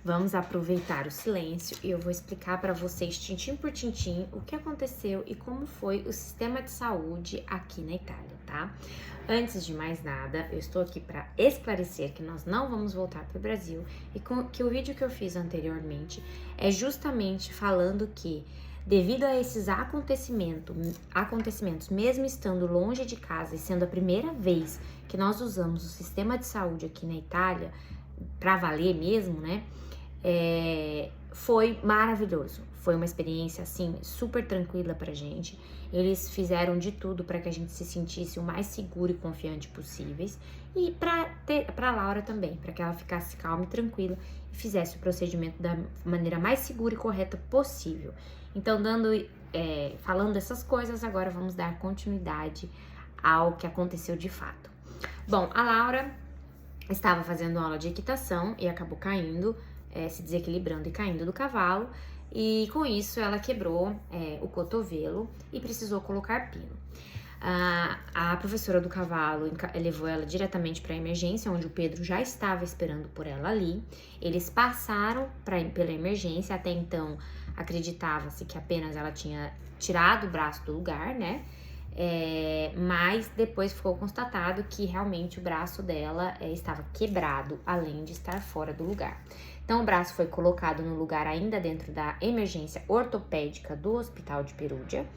Vamos aproveitar o silêncio e eu vou explicar para vocês, tintim por tintim, o que aconteceu e como foi o sistema de saúde aqui na Itália, tá? Antes de mais nada, eu estou aqui para esclarecer que nós não vamos voltar para o Brasil e que o vídeo que eu fiz anteriormente é justamente falando que, devido a esses acontecimentos, mesmo estando longe de casa e sendo a primeira vez que nós usamos o sistema de saúde aqui na Itália, para valer mesmo, né? Foi maravilhoso. Foi uma experiência assim super tranquila pra gente. Eles fizeram de tudo para que a gente se sentisse o mais seguro e confiante possíveis, e para Laura também, para que ela ficasse calma e tranquila e fizesse o procedimento da maneira mais segura e correta possível. Então, falando essas coisas, agora vamos dar continuidade ao que aconteceu de fato. Bom, a Laura estava fazendo aula de equitação e acabou caindo, se desequilibrando e caindo do cavalo, e com isso ela quebrou o cotovelo e precisou colocar pino. A professora do cavalo levou ela diretamente para a emergência, onde o Pedro já estava esperando por ela ali. Eles passaram pela emergência. Até então acreditava-se que apenas ela tinha tirado o braço do lugar, né? Mas depois ficou constatado que realmente o braço dela estava quebrado, além de estar fora do lugar. Então o braço foi colocado no lugar ainda dentro da emergência ortopédica do Hospital de Perugia,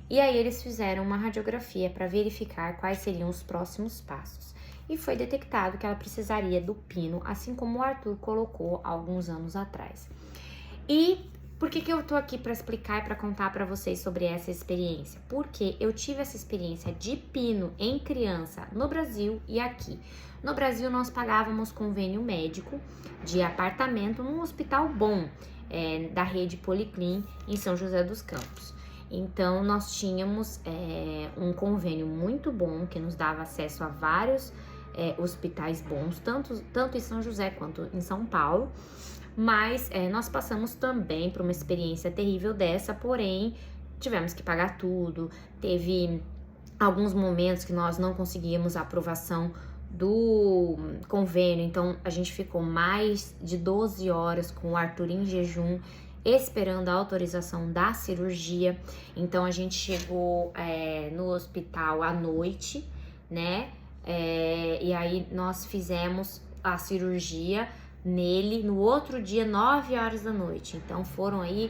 e aí eles fizeram uma radiografia para verificar quais seriam os próximos passos. E foi detectado que ela precisaria do pino, assim como o Arthur colocou há alguns anos atrás. E por que eu tô aqui para explicar e para contar para vocês sobre essa experiência? Porque eu tive essa experiência de pino em criança no Brasil e aqui. No Brasil, nós pagávamos convênio médico de apartamento num hospital bom, da rede Policlin, em São José dos Campos. Então, nós tínhamos um convênio muito bom, que nos dava acesso a vários hospitais bons, tanto em São José quanto em São Paulo. Mas nós passamos também por uma experiência terrível dessa, porém tivemos que pagar tudo. Teve alguns momentos que nós não conseguíamos a aprovação do convênio, então a gente ficou mais de 12 horas com o Arthur em jejum, esperando a autorização da cirurgia. Então a gente chegou no hospital à noite, né? E aí nós fizemos a cirurgia nele no outro dia, 9 horas da noite. Então foram aí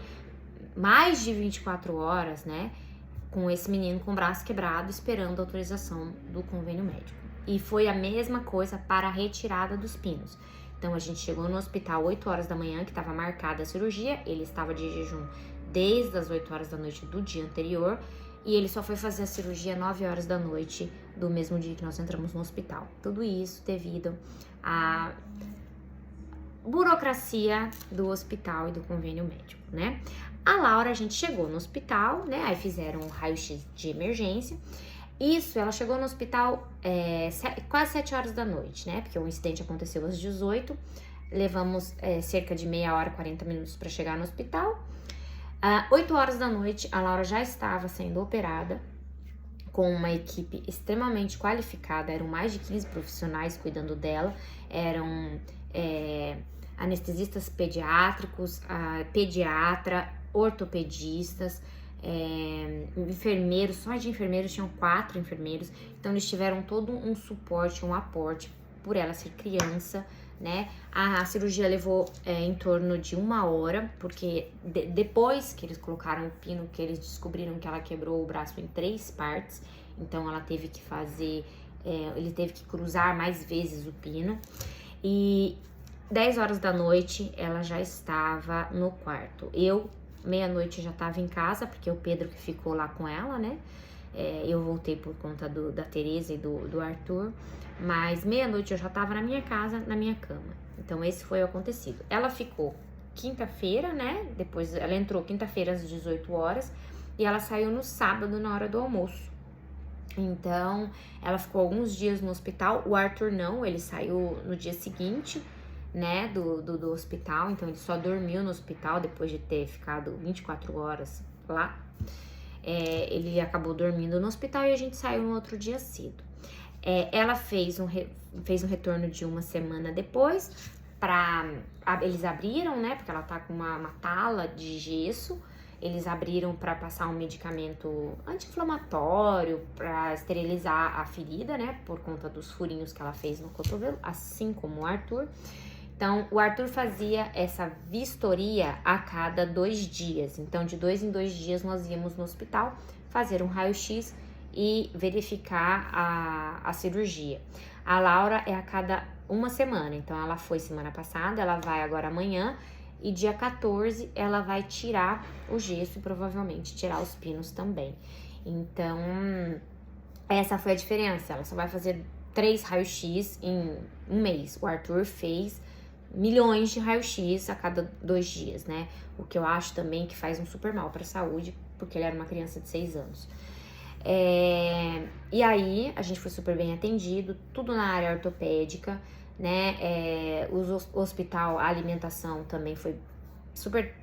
mais de 24 horas, né, com esse menino com o braço quebrado, esperando a autorização do convênio médico. E foi a mesma coisa para a retirada dos pinos. Então a gente chegou no hospital 8 horas da manhã, que estava marcada a cirurgia. Ele estava de jejum desde as 8 horas da noite do dia anterior, e ele só foi fazer a cirurgia 9 horas da noite do mesmo dia que nós entramos no hospital. Tudo isso devido a burocracia do hospital e do convênio médico, né? A Laura, a gente chegou no hospital, né? Aí fizeram um raio-x de emergência. Isso, ela chegou no hospital quase 7 horas da noite, né? Porque o incidente aconteceu às 18. Levamos cerca de meia hora, 40 minutos para chegar no hospital. 8 horas da noite, a Laura já estava sendo operada com uma equipe extremamente qualificada. Eram mais de 15 profissionais cuidando dela. Eram anestesistas pediátricos, pediatra, ortopedistas, enfermeiros. Só de enfermeiros tinham 4 enfermeiros. Então eles tiveram todo um suporte, um aporte, por ela ser criança, né? A cirurgia levou em torno de 1 hora, porque depois que eles colocaram o pino, que eles descobriram que ela quebrou o braço em 3 partes, então ela teve que fazer, ele teve que cruzar mais vezes o pino. E 10 horas da noite ela já estava no quarto. Meia-noite já estava em casa, porque o Pedro que ficou lá com ela, né? Eu voltei por conta da Tereza e do Arthur, mas meia-noite eu já estava na minha casa, na minha cama. Então esse foi o acontecido. Ela ficou quinta-feira, né? Depois ela entrou quinta-feira às 18 horas e ela saiu no sábado na hora do almoço. Então ela ficou alguns dias no hospital. O Arthur não, ele saiu no dia seguinte, né, do hospital. Então ele só dormiu no hospital depois de ter ficado 24 horas lá. Ele acabou dormindo no hospital e a gente saiu no outro dia cedo. Ela fez um retorno de 1 semana depois, Eles abriram, né? Porque ela tá com uma tala de gesso. Eles abriram para passar um medicamento anti-inflamatório, para esterilizar a ferida, né? Por conta dos furinhos que ela fez no cotovelo, assim como o Arthur. Então, o Arthur fazia essa vistoria a cada 2 dias. Então, de 2 em 2 dias, nós íamos no hospital fazer um raio-x e verificar a cirurgia. A Laura é a cada 1 semana. Então, ela foi semana passada, ela vai agora amanhã. E dia 14 ela vai tirar o gesso e provavelmente tirar os pinos também. Então, essa foi a diferença. Ela só vai fazer 3 raios-x em 1 mês. O Arthur fez milhões de raio-x a cada 2 dias, né? O que eu acho também que faz um super mal para a saúde, porque ele era uma criança de 6 anos. E aí, a gente foi super bem atendido, tudo na área ortopédica, né? O hospital, a alimentação também foi super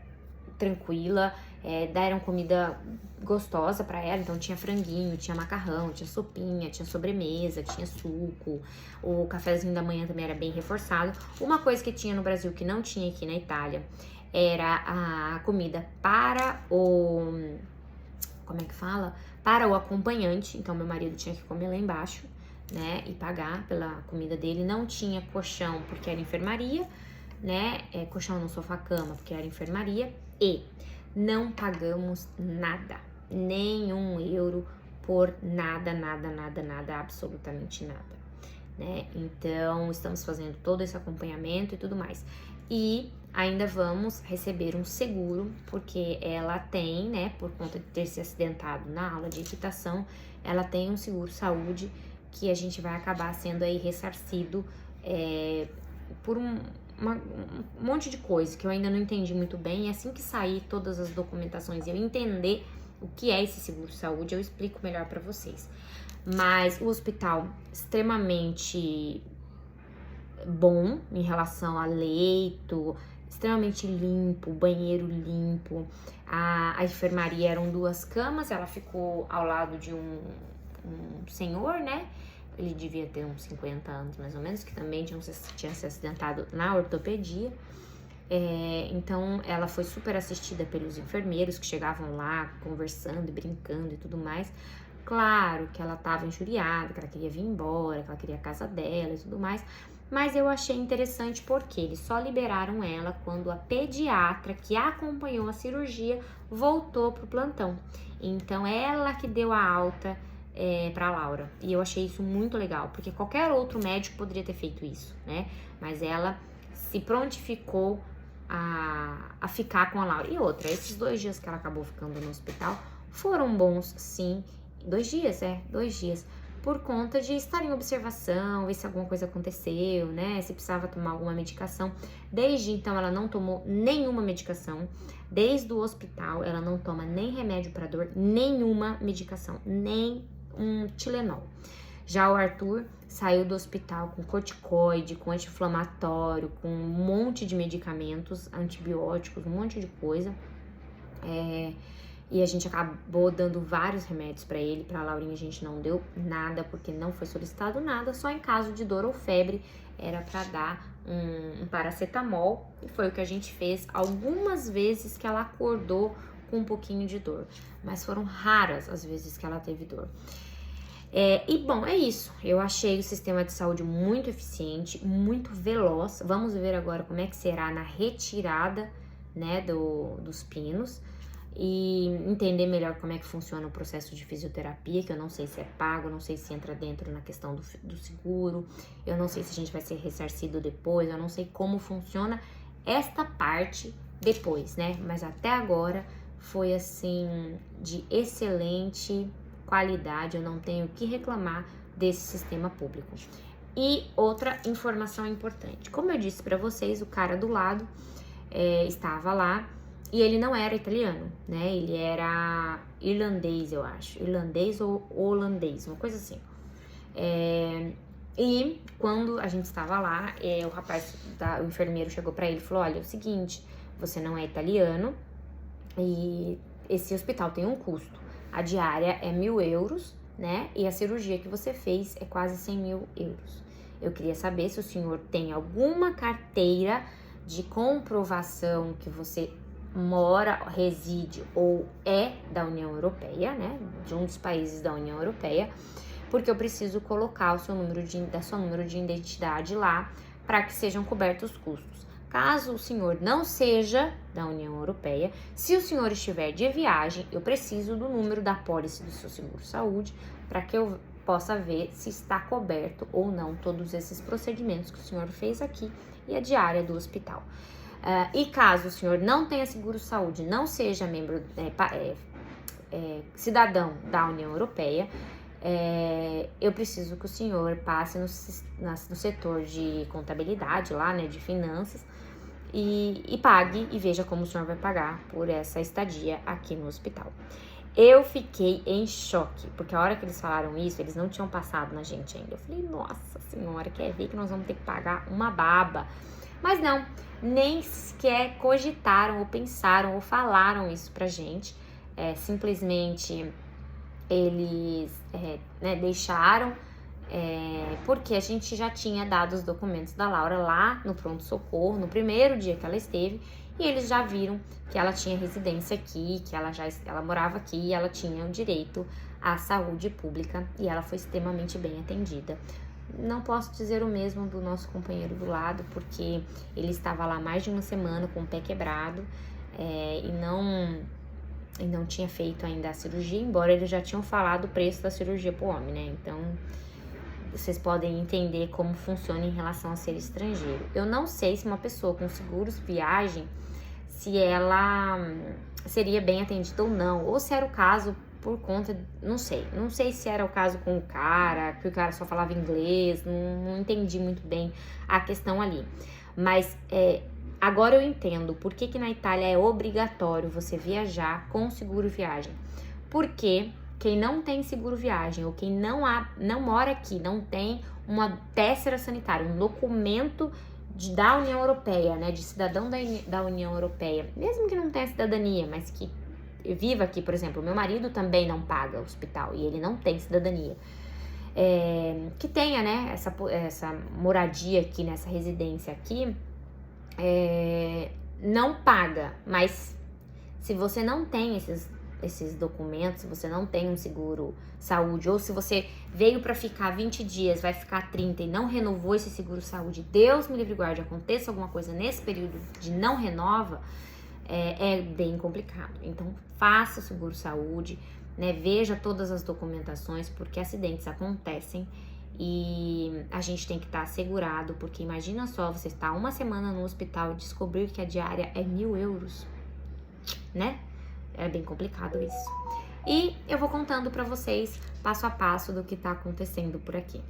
tranquila, deram comida gostosa para ela, então tinha franguinho, tinha macarrão, tinha sopinha, tinha sobremesa, tinha suco, o cafezinho da manhã também era bem reforçado. Uma coisa que tinha no Brasil que não tinha aqui na Itália era a comida para o... como é que fala? Para o acompanhante, então meu marido tinha que comer lá embaixo, né, e pagar pela comida dele. Não tinha colchão porque era enfermaria, né, colchão no sofá-cama porque era enfermaria, e não pagamos nada, nem €1 por nada, absolutamente nada, né? Então, estamos fazendo todo esse acompanhamento e tudo mais. E ainda vamos receber um seguro, porque ela tem, né, por conta de ter se acidentado na aula de equitação, ela tem um seguro saúde que a gente vai acabar sendo aí ressarcido por um monte de coisa que eu ainda não entendi muito bem. E assim que sair todas as documentações e eu entender o que é esse seguro saúde, eu explico melhor para vocês. Mas o hospital extremamente bom em relação a leito, extremamente limpo, banheiro limpo. A enfermaria eram 2 camas, ela ficou ao lado de um senhor, né? Ele devia ter uns 50 anos mais ou menos, que também tinha se acidentado na ortopedia. Então ela foi super assistida pelos enfermeiros que chegavam lá conversando e brincando e tudo mais. Claro que ela estava injuriada, que ela queria vir embora, que ela queria a casa dela e tudo mais. Mas eu achei interessante porque eles só liberaram ela quando a pediatra que acompanhou a cirurgia voltou pro plantão. Então ela que deu a alta pra Laura. E eu achei isso muito legal, porque qualquer outro médico poderia ter feito isso, né? Mas ela se prontificou a ficar com a Laura. E outra, esses 2 dias que ela acabou ficando no hospital foram bons, sim. 2 dias, 2 dias. Por conta de estar em observação, ver se alguma coisa aconteceu, né? Se precisava tomar alguma medicação. Desde então, ela não tomou nenhuma medicação. Desde o hospital, ela não toma nem remédio para dor, nenhuma medicação, nem um Tilenol. Já o Arthur saiu do hospital com corticoide, com anti-inflamatório, com um monte de medicamentos, antibióticos, um monte de coisa. E a gente acabou dando vários remédios para ele. Para a Laurinha a gente não deu nada, porque não foi solicitado nada. Só em caso de dor ou febre era para dar um paracetamol. E foi o que a gente fez algumas vezes que ela acordou com um pouquinho de dor. Mas foram raras as vezes que ela teve dor. E bom, é isso. Eu achei o sistema de saúde muito eficiente, muito veloz. Vamos ver agora como é que será na retirada, né, dos pinos. E entender melhor como é que funciona o processo de fisioterapia, que eu não sei se é pago, não sei se entra dentro na questão do seguro, eu não sei se a gente vai ser ressarcido depois, eu não sei como funciona esta parte depois, né? Mas até agora foi assim de excelente qualidade, eu não tenho o que reclamar desse sistema público. E outra informação importante, como eu disse para vocês, o cara do lado estava lá. E ele não era italiano, né? Ele era irlandês, eu acho. Irlandês ou holandês, uma coisa assim. E quando a gente estava lá, o enfermeiro chegou pra ele e falou: olha, é o seguinte, você não é italiano e esse hospital tem um custo. A diária é €1.000, né? E a cirurgia que você fez é quase €100.000. Eu queria saber se o senhor tem alguma carteira de comprovação que você mora, reside ou é da União Europeia, né? De um dos países da União Europeia, porque eu preciso colocar o seu número de identidade lá para que sejam cobertos os custos. Caso o senhor não seja da União Europeia, se o senhor estiver de viagem, eu preciso do número da pólice do seu seguro-saúde para que eu possa ver se está coberto ou não todos esses procedimentos que o senhor fez aqui e a diária do hospital. E caso o senhor não tenha seguro-saúde, não seja membro, cidadão da União Europeia, eu preciso que o senhor passe no setor de contabilidade lá, né, de finanças, e pague e veja como o senhor vai pagar por essa estadia aqui no hospital. Eu fiquei em choque, porque a hora que eles falaram isso, eles não tinham passado na gente ainda. Eu falei, nossa senhora, quer ver que nós vamos ter que pagar uma baba? Mas não, nem sequer cogitaram ou pensaram ou falaram isso pra gente. Simplesmente eles deixaram, porque a gente já tinha dado os documentos da Laura lá no pronto-socorro, no primeiro dia que ela esteve, e eles já viram que ela tinha residência aqui, que ela morava aqui e ela tinha o direito à saúde pública e ela foi extremamente bem atendida. Não posso dizer o mesmo do nosso companheiro do lado, porque ele estava lá mais de uma semana com o pé quebrado e não tinha feito ainda a cirurgia, embora eles já tinham falado o preço da cirurgia pro homem, né? Então, vocês podem entender como funciona em relação a ser estrangeiro. Eu não sei se uma pessoa com seguros viagem, se ela seria bem atendida ou não, ou se era o caso por conta, não sei se era o caso com o cara, que o cara só falava inglês, não entendi muito bem a questão ali. Mas agora eu entendo por que na Itália é obrigatório você viajar com seguro viagem. Porque quem não tem seguro viagem ou quem não mora aqui, não tem uma tessera sanitária, um documento da União Europeia, né, de cidadão da União Europeia, mesmo que não tenha cidadania, mas que viva aqui, por exemplo, meu marido também não paga hospital e ele não tem cidadania, que tenha, né, essa moradia aqui, nessa residência aqui, não paga, mas se você não tem esses documentos, se você não tem um seguro saúde, ou se você veio para ficar 20 dias, vai ficar 30 e não renovou esse seguro saúde, Deus me livre e guarde, aconteça alguma coisa nesse período de não renova, é bem complicado. Então, faça o seguro saúde, né, veja todas as documentações, porque acidentes acontecem e a gente tem que estar assegurado, porque imagina só, você está uma semana no hospital e descobrir que a diária é 1.000 euros, né? É bem complicado isso. E eu vou contando pra vocês passo a passo do que tá acontecendo por aqui.